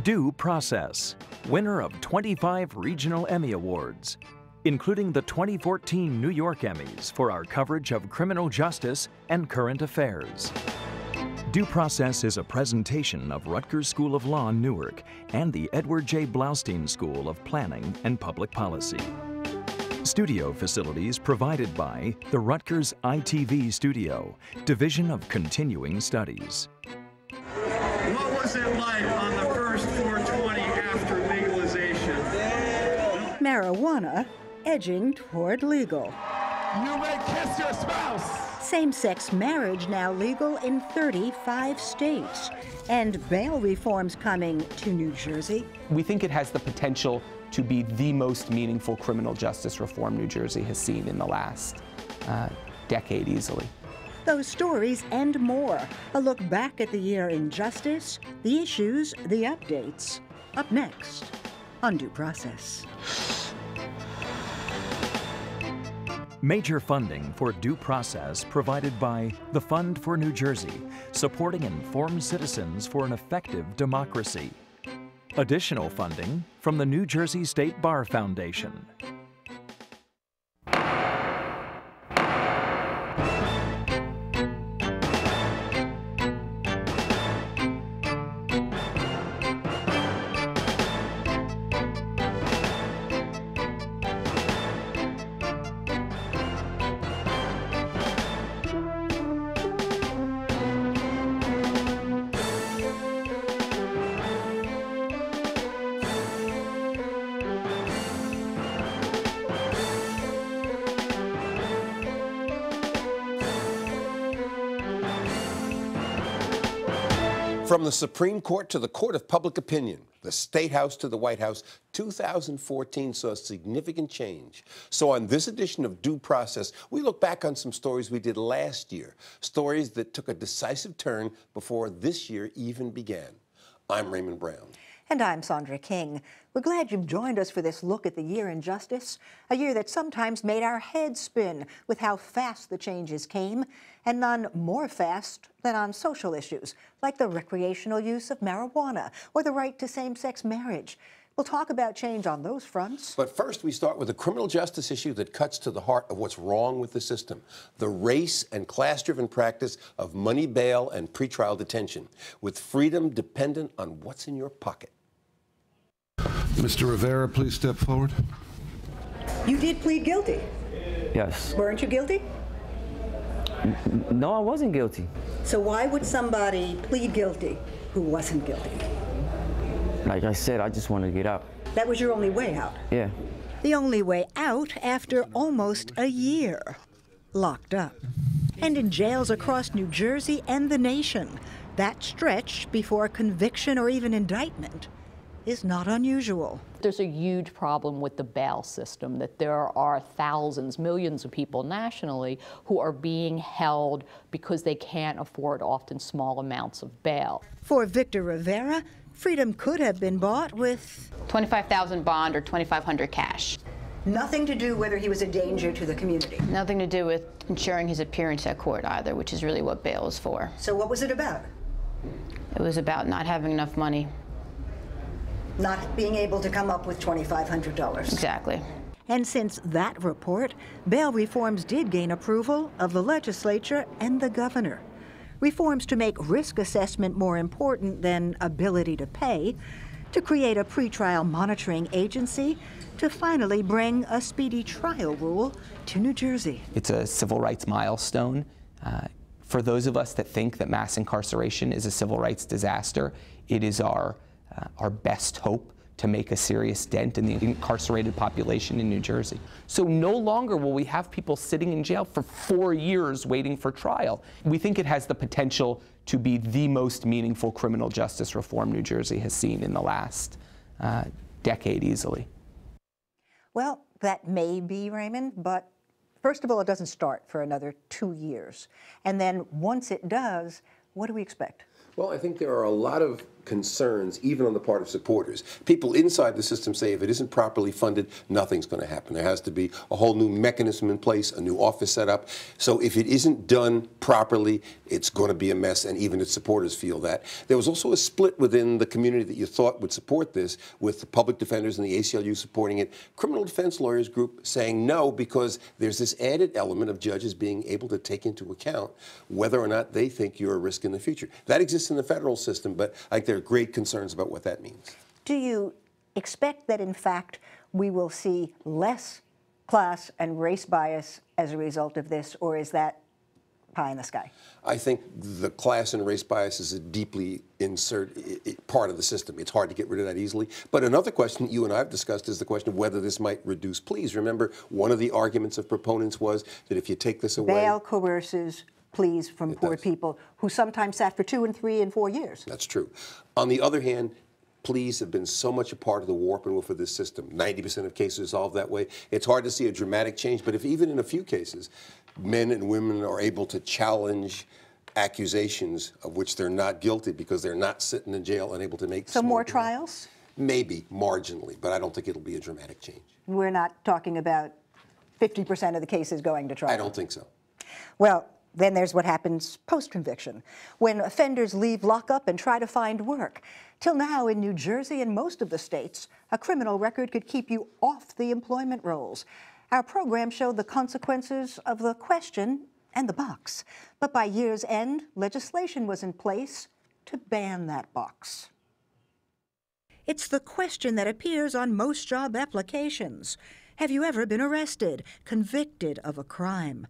Due Process, winner of 25 regional Emmy Awards, including the 2014 New York Emmys for our coverage of criminal justice and current affairs. Due Process is a presentation of Rutgers School of Law, Newark, and the Edward J. Blaustein School of Planning and Public Policy. Studio facilities provided by the Rutgers ITV Studio, Division of Continuing Studies. What was it like on the first 420 after legalization? Marijuana edging toward legal. You may kiss your spouse. Same-sex marriage now legal in 35 states. And bail reforms coming to New Jersey. We think it has the potential to be the most meaningful criminal justice reform New Jersey has seen in the last decade easily. Those stories and more. A look back at the year in justice, the issues, the updates. Up next on Due Process. Major funding for Due Process provided by the Fund for New Jersey, supporting informed citizens for an effective democracy. Additional funding from the New Jersey State Bar Foundation. From the Supreme Court to the Court of Public Opinion, the State House to the White House, 2014 saw significant change. So on this edition of Due Process, we look back on some stories we did last year, stories that took a decisive turn before this year even began. I'm Raymond Brown. And I'm Sandra King. We're glad you've joined us for this look at the year in justice, a year that sometimes made our heads spin with how fast the changes came, and none more fast than on social issues, like the recreational use of marijuana or the right to same-sex marriage. We'll talk about change on those fronts. But first, we start with a criminal justice issue that cuts to the heart of what's wrong with the system, the race and class-driven practice of money bail and pretrial detention, with freedom dependent on what's in your pocket. Mr. Rivera, please step forward. You did plead guilty. Yes. Weren't you guilty? No, I wasn't guilty. So why would somebody plead guilty who wasn't guilty? Like I said, I just wanted to get out. That was your only way out? Yeah. The only way out after almost a year. Locked up. And in jails across New Jersey and the nation. That stretch before conviction or even indictment is not unusual. There's a huge problem with the bail system, that there are thousands, millions of people nationally who are being held because they can't afford often small amounts of bail. For Victor Rivera, freedom could have been bought with $25,000 bond or $2,500 cash. nothing to do whether he was a danger to the community. Nothing to do with ensuring his appearance at court either, which is really what bail is for. So what was it about? It was about not having enough money. Not being able to come up with $2,500. Exactly. And since that report, bail reforms did gain approval of the legislature and the governor. Reforms to make risk assessment more important than ability to pay, to create a pretrial monitoring agency, to finally bring a speedy trial rule to New Jersey. It's a civil rights milestone. For those of us that think that mass incarceration is a civil rights disaster, it is our best hope to make a serious dent in the incarcerated population in New Jersey. So no longer will we have people sitting in jail for 4 years waiting for trial. We think it has the potential to be the most meaningful criminal justice reform New Jersey has seen in the last decade easily. Well, that may be, Raymond, but first of all, it doesn't start for another 2 years. And then once it does, what do we expect? Well, I think there are a lot of concerns, even on the part of supporters. People inside the system say if it isn't properly funded, nothing's going to happen. There has to be a whole new mechanism in place, a new office set up. So if it isn't done properly, it's going to be a mess, and even its supporters feel that. There was also a split within the community that you thought would support this, with the public defenders and the ACLU supporting it. Criminal defense lawyers group saying no, because there's this added element of judges being able to take into account whether or not they think you're a risk in the future. That exists in the federal system, but I think there are great concerns about what that means. Do you expect that, in fact, we will see less class and race bias as a result of this, or is that pie in the sky? I think the class and race bias is a deeply part of the system. It's hard to get rid of that easily. But another question you and I have discussed is the question of whether this might reduce pleas. Remember, one of the arguments of proponents was that if you take this away... Bail coerces pleas from poor people who sometimes sat for 2 and 3 and 4 years. That's true. On the other hand, pleas have been so much a part of the warp and woof of this system. 90% of cases are solved that way. It's hard to see a dramatic change, but if even in a few cases, men and women are able to challenge accusations of which they're not guilty because they're not sitting in jail and able to make... So more trials? Maybe, marginally, but I don't think it'll be a dramatic change. We're not talking about 50% of the cases going to trial? I don't think so. Well, then there's what happens post-conviction, when offenders leave lockup and try to find work. Till now, in New Jersey and most of the states, a criminal record could keep you off the employment rolls. Our program showed the consequences of the question and the box. But by year's end, legislation was in place to ban that box. It's the question that appears on most job applications. Have you ever been arrested, convicted of a crime?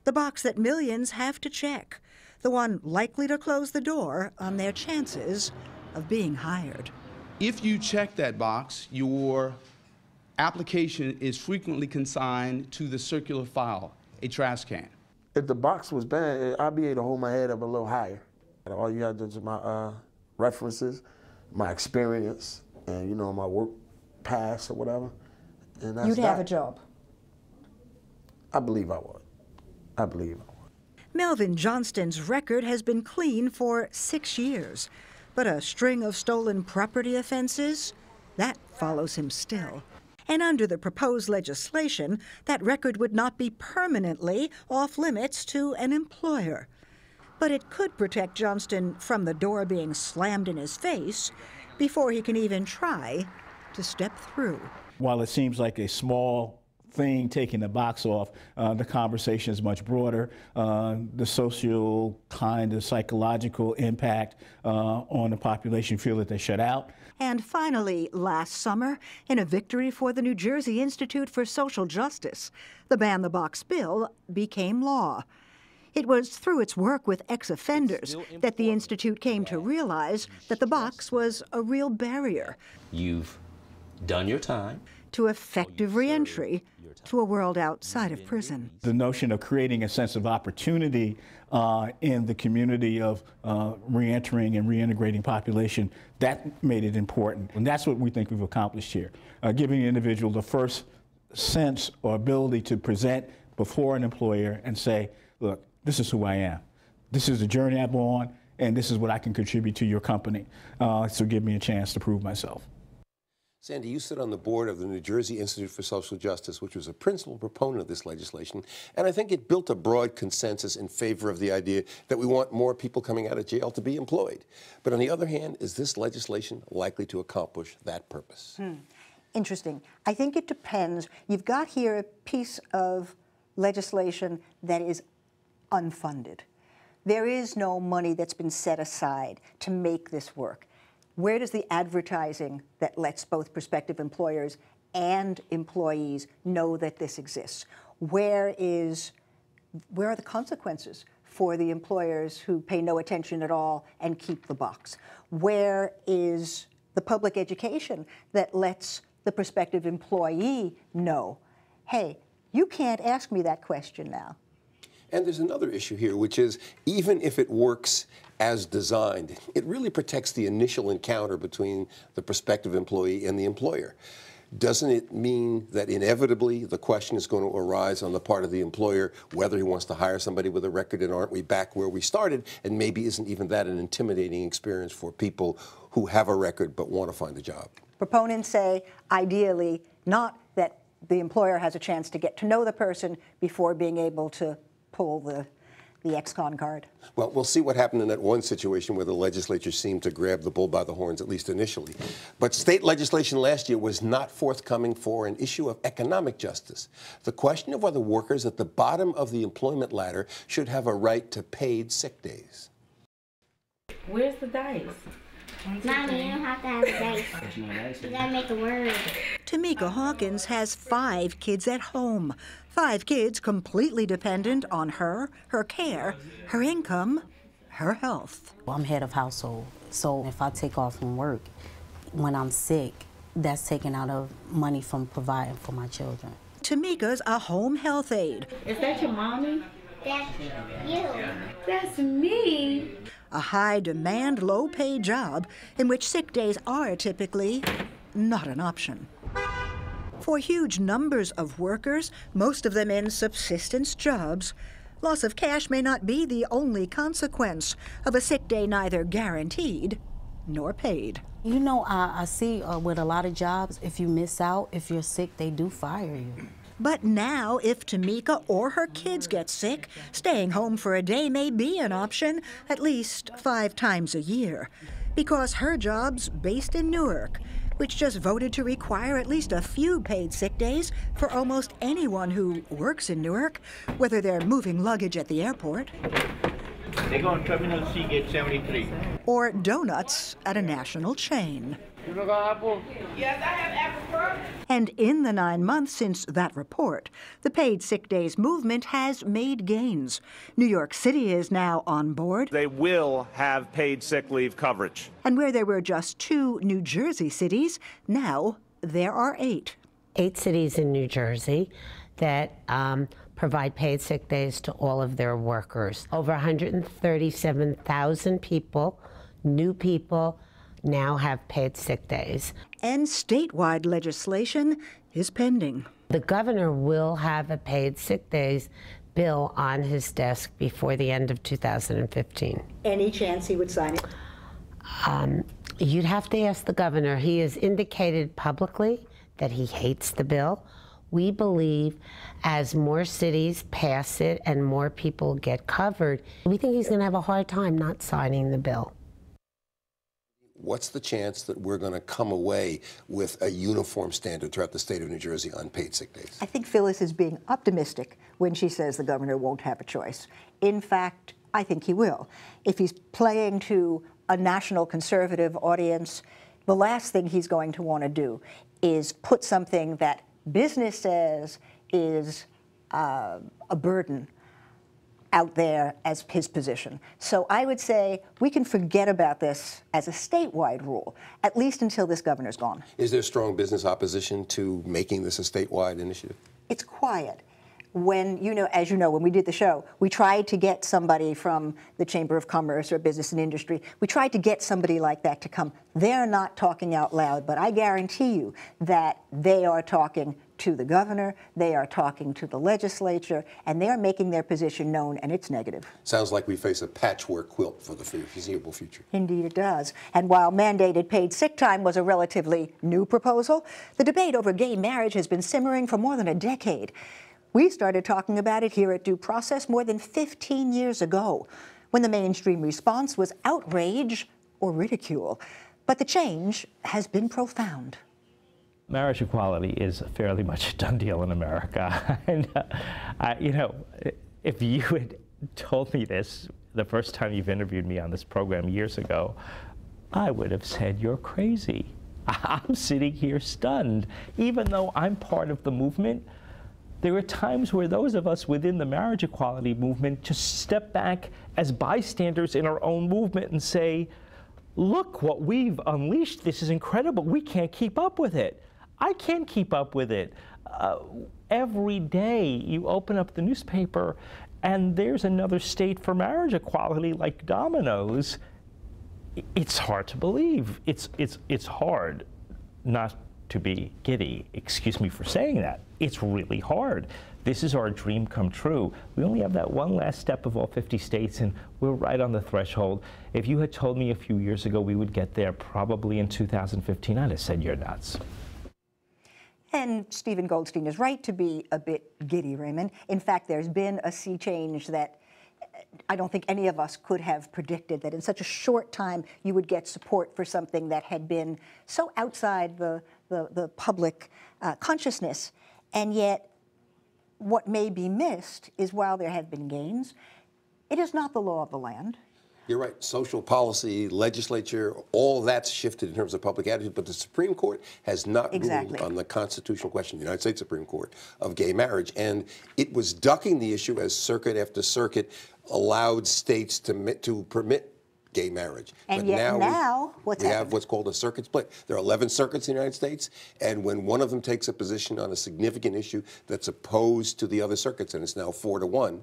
The box that millions have to check, the one likely to close the door on their chances of being hired. If you check that box, your application is frequently consigned to the circular file, a trash can. If the box was banned, I'd be able to hold my head up a little higher. All you have to do is my references, my experience, and my work past or whatever. And that's You'd have a job. I believe I would. I believe I would. Melvin Johnston's record has been clean for 6 years, but a string of stolen property offenses, that follows him still. And under the proposed legislation, that record would not be permanently off limits to an employer. But it could protect Johnston from the door being slammed in his face before he can even try to step through. While it seems like a small thing taking the box off, the conversation is much broader. The social kind of psychological impact on the population feel that they're shut out. And finally, last summer, in a victory for the New Jersey Institute for Social Justice, the Ban the Box bill became law. It was through its work with ex-offenders that the Institute came to realize that the box was a real barrier. You've done your time. To effective reentry to a world outside of prison. The notion of creating a sense of opportunity in the community of reentering and reintegrating population, that made it important. And that's what we think we've accomplished here. Giving the individual the first sense or ability to present before an employer and say, look, this is who I am. This is the journey I'm on, and this is what I can contribute to your company. So give me a chance to prove myself. Sandy, you sit on the board of the New Jersey Institute for Social Justice, which was a principal proponent of this legislation, and I think it built a broad consensus in favor of the idea that we want more people coming out of jail to be employed. But on the other hand, is this legislation likely to accomplish that purpose? Interesting. I think it depends. You've got here a piece of legislation that is unfunded. There is no money that's been set aside to make this work. Where does the advertising that lets both prospective employers and employees know that this exists? Where are the consequences for the employers who pay no attention at all and keep the box? Where is the public education that lets the prospective employee know, hey, you can't ask me that question now? And there's another issue here, which is even if it works as designed, it really protects the initial encounter between the prospective employee and the employer. Doesn't it mean that inevitably the question is going to arise on the part of the employer whether he wants to hire somebody with a record, and aren't we back where we started? And maybe isn't even that an intimidating experience for people who have a record but want to find a job. Proponents say, ideally, not that the employer has a chance to get to know the person before being able to pull the ex-con card. Well, we'll see what happened in that one situation where the legislature seemed to grab the bull by the horns, at least initially. But state legislation last year was not forthcoming for an issue of economic justice. The question of whether workers at the bottom of the employment ladder should have a right to paid sick days. Where's the dice? Mommy, you don't have to have a dice. You gotta make a word. Tamika Hawkins has 5 kids at home. 5 kids completely dependent on her, her care, her income, her health. I'm head of household, so if I take off from work, when I'm sick, that's taken out of money from providing for my children. Tamika's a home health aide. Is that your mommy? That's you. That's me. A high-demand, low-paid job in which sick days are typically not an option. For huge numbers of workers, most of them in subsistence jobs, loss of cash may not be the only consequence of a sick day neither guaranteed nor paid. You know, I see with a lot of jobs, if you miss out, if you're sick, they do fire you. But now, if Tamika or her kids get sick, staying home for a day may be an option at least 5 times a year. Because her job's based in Newark, which just voted to require at least a few paid sick days for almost anyone who works in Newark, whether they're moving luggage at the airport. They go on Terminal C, Gate 73. Or donuts at a national chain. You don't got apple? Yes, I have apple first. And in the 9 months since that report, the paid sick days movement has made gains. New York City is now on board. They will have paid sick leave coverage. And where there were just 2 New Jersey cities, now there are 8. 8 cities in New Jersey that provide paid sick days to all of their workers. Over 137,000 people, new people, now have paid sick days. And statewide legislation is pending. The governor will have a paid sick days bill on his desk before the end of 2015. Any chance he would sign it? You'd have to ask the governor. He has indicated publicly that he hates the bill. We believe as more cities pass it and more people get covered, we think he's going to have a hard time not signing the bill. What's the chance that we're going to come away with a uniform standard throughout the state of New Jersey on paid sick days? I think Phyllis is being optimistic when she says the governor won't have a choice. In fact, I think he will. If he's playing to a national conservative audience, the last thing he's going to want to do is put something that business says is a burden out there as his position. So I would say we can forget about this as a statewide rule, at least until this governor's gone. Is there strong business opposition to making this a statewide initiative? It's quiet. When, as you know, when we did the show, we tried to get somebody from the Chamber of Commerce or Business and Industry. We tried to get somebody like that to come. They're not talking out loud, but I guarantee you that they are talking to the governor, they are talking to the legislature, and they're making their position known, and it's negative. Sounds like we face a patchwork quilt for the foreseeable future. Indeed it does. And while mandated paid sick time was a relatively new proposal, the debate over gay marriage has been simmering for more than a decade. We started talking about it here at Due Process more than 15 years ago, when the mainstream response was outrage or ridicule. But the change has been profound. Marriage equality is fairly much a done deal in America. And, if you had told me this the first time you've interviewed me on this program years ago, I would have said you're crazy. I'm sitting here stunned. Even though I'm part of the movement, there are times where those of us within the marriage equality movement just step back as bystanders in our own movement and say, look what we've unleashed. This is incredible. We can't keep up with it. I can't keep up with it. Every day you open up the newspaper and there's another state for marriage equality like dominoes. It's hard to believe. It's hard not to be giddy. Excuse me for saying that. It's really hard. This is our dream come true. We only have that one last step of all 50 states, and we're right on the threshold. If you had told me a few years ago we would get there probably in 2015, I'd have said you're nuts. And Stephen Goldstein is right to be a bit giddy, Raymond. In fact, there's been a sea change that I don't think any of us could have predicted, that in such a short time you would get support for something that had been so outside the public consciousness. And yet, what may be missed is while there have been gains, it is not the law of the land. You're right. Social policy, legislature, all that's shifted in terms of public attitude, but the Supreme Court has not ruled on the constitutional question, the United States Supreme Court, of gay marriage. And it was ducking the issue as circuit after circuit allowed states to permit gay marriage. And but yet now we have what's called a circuit split. There are 11 circuits in the United States, and when one of them takes a position on a significant issue that's opposed to the other circuits, and it's now 4-1,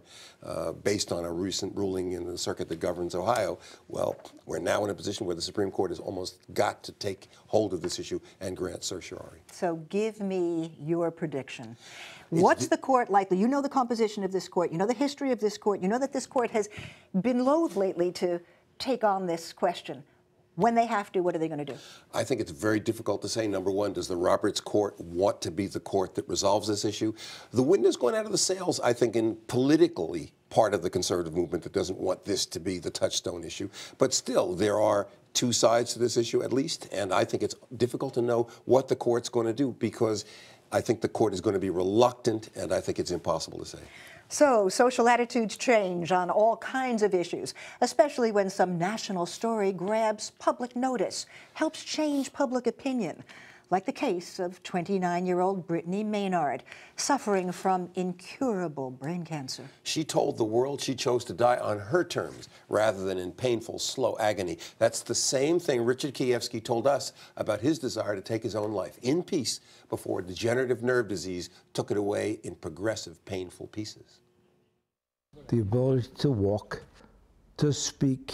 based on a recent ruling in the circuit that governs Ohio, well, we're now in a position where the Supreme Court has almost got to take hold of this issue and grant certiorari. So give me your prediction. What's the court likely? You know the composition of this court. You know the history of this court. You know that this court has been loath lately to take on this question. When they have to, what are they going to do? I think it's very difficult to say. Number one, does the Roberts Court want to be the court that resolves this issue? The wind has gone out of the sails, I think, in politically part of the conservative movement that doesn't want this to be the touchstone issue. But still, there are two sides to this issue at least, and I think it's difficult to know what the court's going to do, because I think the court is going to be reluctant, and I think it's impossible to say. So, social attitudes change on all kinds of issues, especially when some national story grabs public notice, helps change public opinion, like the case of 29-year-old Brittany Maynard, suffering from incurable brain cancer. She told the world she chose to die on her terms rather than in painful, slow agony. That's the same thing Richard Kievsky told us about his desire to take his own life in peace before degenerative nerve disease took it away in progressive, painful pieces. The ability to walk, to speak,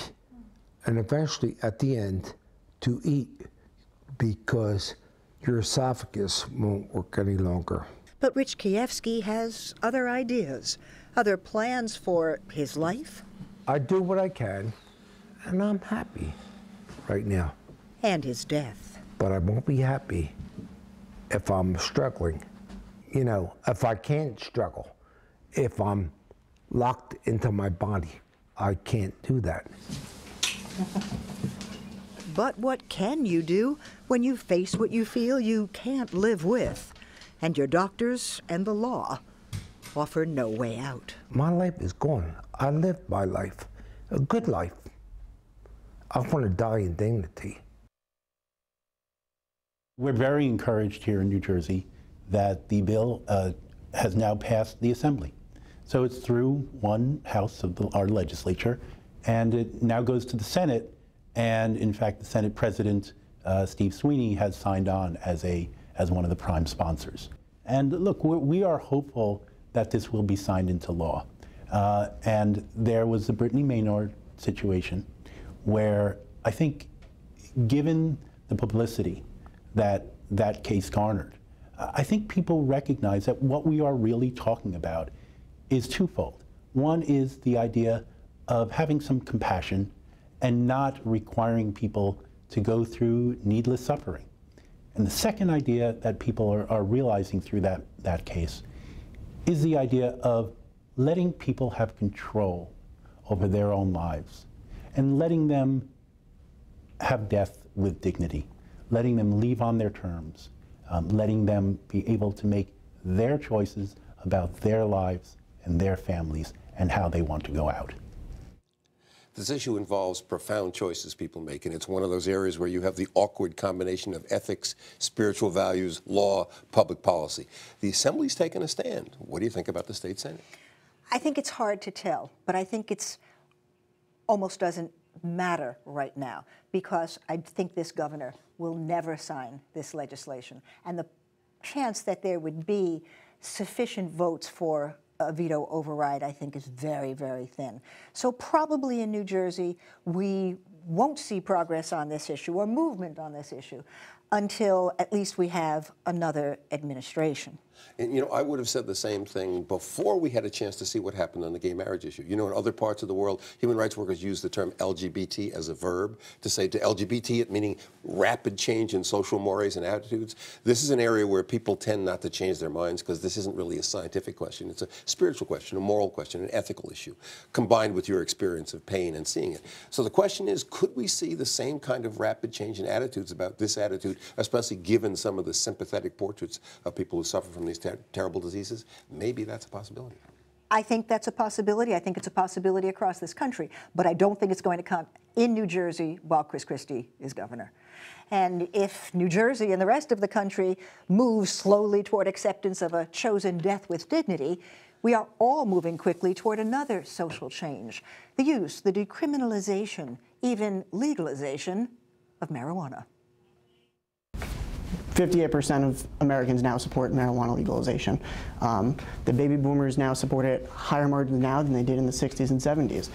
and eventually, at the end, to eat, because your esophagus won't work any longer. But Rich Kievsky has other ideas, other plans for his life. I do what I can, and I'm happy right now. And his death. But I won't be happy if I'm struggling. You know, if I can't struggle, if I'm locked into my body, I can't do that. But what can you do when you face what you feel you can't live with, and your doctors and the law offer no way out? My life is gone. I lived my life, a good life. I want to die in dignity. We're very encouraged here in New Jersey that the bill has now passed the Assembly. So it's through one house of our legislature, and it now goes to the Senate. And in fact, the Senate President, Steve Sweeney, has signed on as one of the prime sponsors. And look, we are hopeful that this will be signed into law. And there was the Brittany Maynard situation where I think, given the publicity that that case garnered, I think people recognize that what we are really talking about is twofold. One is the idea of having some compassion and not requiring people to go through needless suffering. And the second idea that people are realizing through that case is the idea of letting people have control over their own lives and letting them have death with dignity, letting them leave on their terms, letting them be able to make their choices about their lives and their families and how they want to go out. This issue involves profound choices people make, and it's one of those areas where you have the awkward combination of ethics, spiritual values, law, public policy. The Assembly's taken a stand. What do you think about the state Senate? I think it's hard to tell, but I think it's almost doesn't matter right now, because I think this governor will never sign this legislation. And the chance that there would be sufficient votes for a veto override, I think, is very, very thin. So probably in New Jersey, we won't see progress on this issue or movement on this issue until at least we have another administration. And, you know, I would have said the same thing before we had a chance to see what happened on the gay marriage issue. You know, in other parts of the world, human rights workers use the term LGBT as a verb to say to LGBT, it meaning rapid change in social mores and attitudes. This is an area where people tend not to change their minds because this isn't really a scientific question. It's a spiritual question, a moral question, an ethical issue, combined with your experience of pain and seeing it. So the question is, could we see the same kind of rapid change in attitudes about this attitude, especially given some of the sympathetic portraits of people who suffer from these terrible diseases? Maybe that's a possibility. I think that's a possibility. I think it's a possibility across this country. But I don't think it's going to come in New Jersey while Chris Christie is governor. And if New Jersey and the rest of the country move slowly toward acceptance of a chosen death with dignity, we are all moving quickly toward another social change: the use, the decriminalization, even legalization of marijuana. 58% of Americans now support marijuana legalization. The baby boomers now support it higher margins now than they did in the 60s and 70s.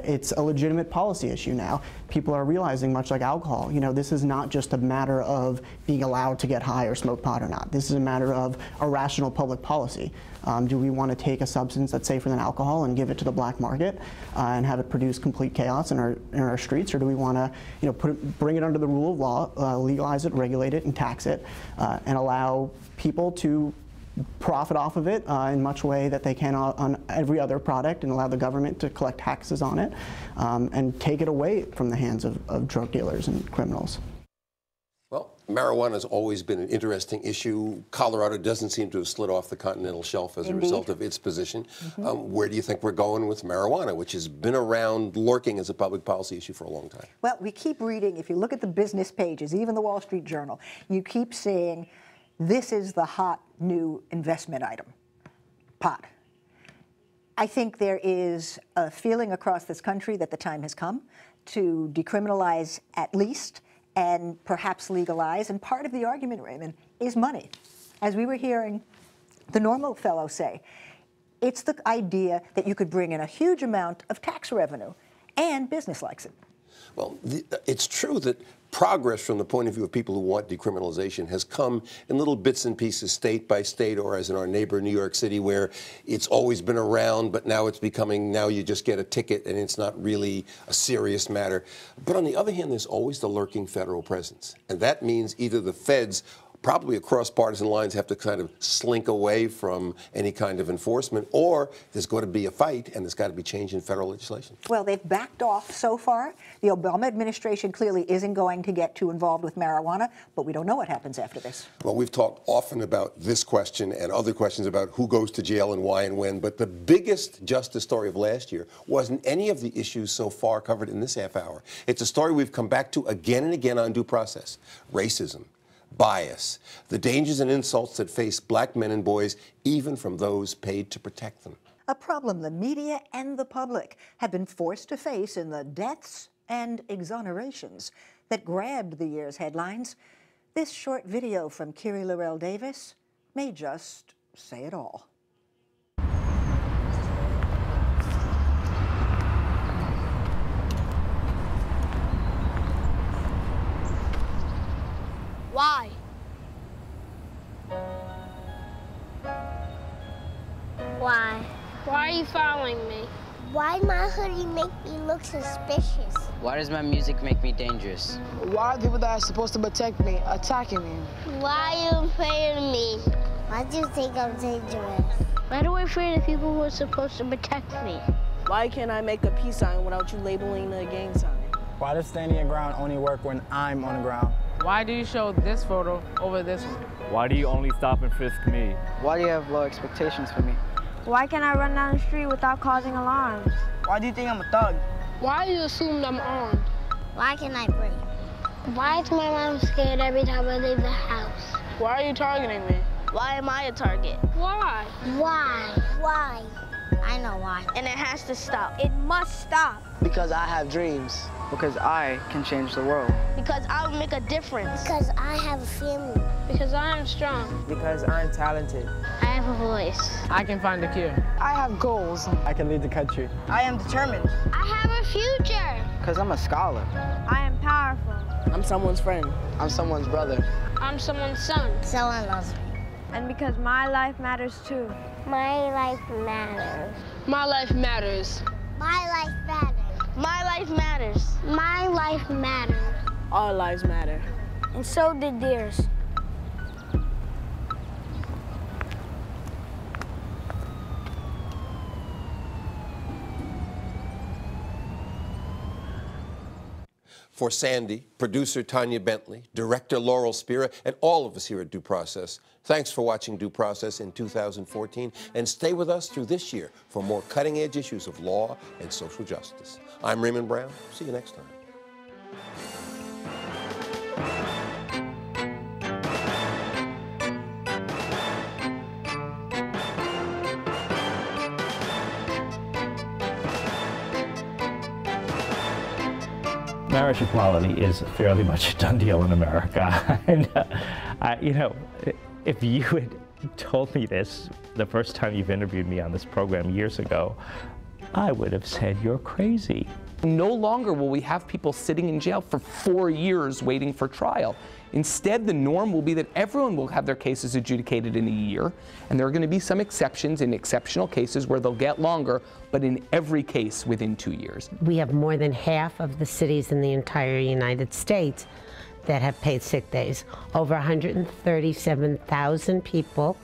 It's a legitimate policy issue now. People are realizing, much like alcohol, you know, this is not just a matter of being allowed to get high or smoke pot or not. This is a matter of a rational public policy. Do we want to take a substance that's safer than alcohol and give it to the black market and have it produce complete chaos in our streets, or do we want to, you know, bring it under the rule of law, legalize it, regulate it, and tax it, and allow people to profit off of it in much way that they can on every other product, and allow the government to collect taxes on it and take it away from the hands of drug dealers and criminals? Well, marijuana has always been an interesting issue. Colorado doesn't seem to have slid off the continental shelf as a result of its position. Where do you think we're going with marijuana, which has been around lurking as a public policy issue for a long time? Well, we keep reading. If you look at the business pages, even the Wall Street Journal, you keep seeing this is the hot new investment item, pot. I think there is a feeling across this country that the time has come to decriminalize at least, and perhaps legalize. And part of the argument, Raymond, is money. As we were hearing the normal fellow say, it's the idea that you could bring in a huge amount of tax revenue, and business likes it. Well, it's true that progress from the point of view of people who want decriminalization has come in little bits and pieces, state by state, or as in our neighbor New York City, where it's always been around, but now it's becoming, now you just get a ticket and it's not really a serious matter. But on the other hand, there's always the lurking federal presence. And that means either the feds, probably across partisan lines, have to kind of slink away from any kind of enforcement, or there's going to be a fight and there's got to be change in federal legislation. Well, they've backed off so far. The Obama administration clearly isn't going to get too involved with marijuana, but we don't know what happens after this. Well, we've talked often about this question and other questions about who goes to jail and why and when, but the biggest justice story of last year wasn't any of the issues so far covered in this half hour. It's a story we've come back to again and again on due process: racism, bias, the dangers and insults that face black men and boys, even from those paid to protect them. A problem the media and the public have been forced to face in the deaths and exonerations that grabbed the year's headlines. This short video from Kiri Laurel Davis may just say it all. Why? Why? Why are you following me? Why my hoodie make me look suspicious? Why does my music make me dangerous? Why are people that are supposed to protect me attacking me? Why are you afraid of me? Why do you think I'm dangerous? Why do I afraid of people who are supposed to protect me? Why can't I make a peace sign without you labeling the gang sign? Why does standing your ground only work when I'm on the ground? Why do you show this photo over this one? Why do you only stop and frisk me? Why do you have low expectations for me? Why can't I run down the street without causing alarms? Why do you think I'm a thug? Why do you assume I'm armed? Why can I breathe? Why is my mom scared every time I leave the house? Why are you targeting me? Why am I a target? Why? Why? Why? I know why. And it has to stop. It must stop. Because I have dreams. Because I can change the world. Because I will make a difference. Because I have a family. Because I am strong. Because I'm talented. I have a voice. I can find a cure. I have goals. I can lead the country. I am determined. I have a future. Because I'm a scholar. I am powerful. I'm someone's friend. I'm someone's brother. I'm someone's son. Someone loves me. And because my life matters too. My life matters. My life matters. My life matters. My life matters. My life matters. Our lives matter. And so did theirs. For Sandy, producer Tanya Bentley, director Laurel Spira, and all of us here at Due Process, thanks for watching Due Process in 2014, and stay with us through this year for more cutting-edge issues of law and social justice. I'm Raymond Brown. See you next time. Marriage equality is fairly much a done deal in America. And, you know, if you had told me this the first time you've interviewed me on this program years ago, I would have said you're crazy. No longer will we have people sitting in jail for 4 years waiting for trial. Instead, the norm will be that everyone will have their cases adjudicated in a year, and there are going to be some exceptions in exceptional cases where they'll get longer, but in every case within 2 years. We have more than half of the cities in the entire United States that have paid sick days. Over 137,000 people,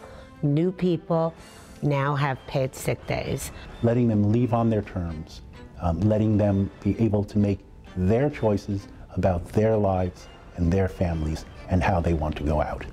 new people, now have paid sick days. Letting them leave on their terms, letting them be able to make their choices about their lives and their families and how they want to go out.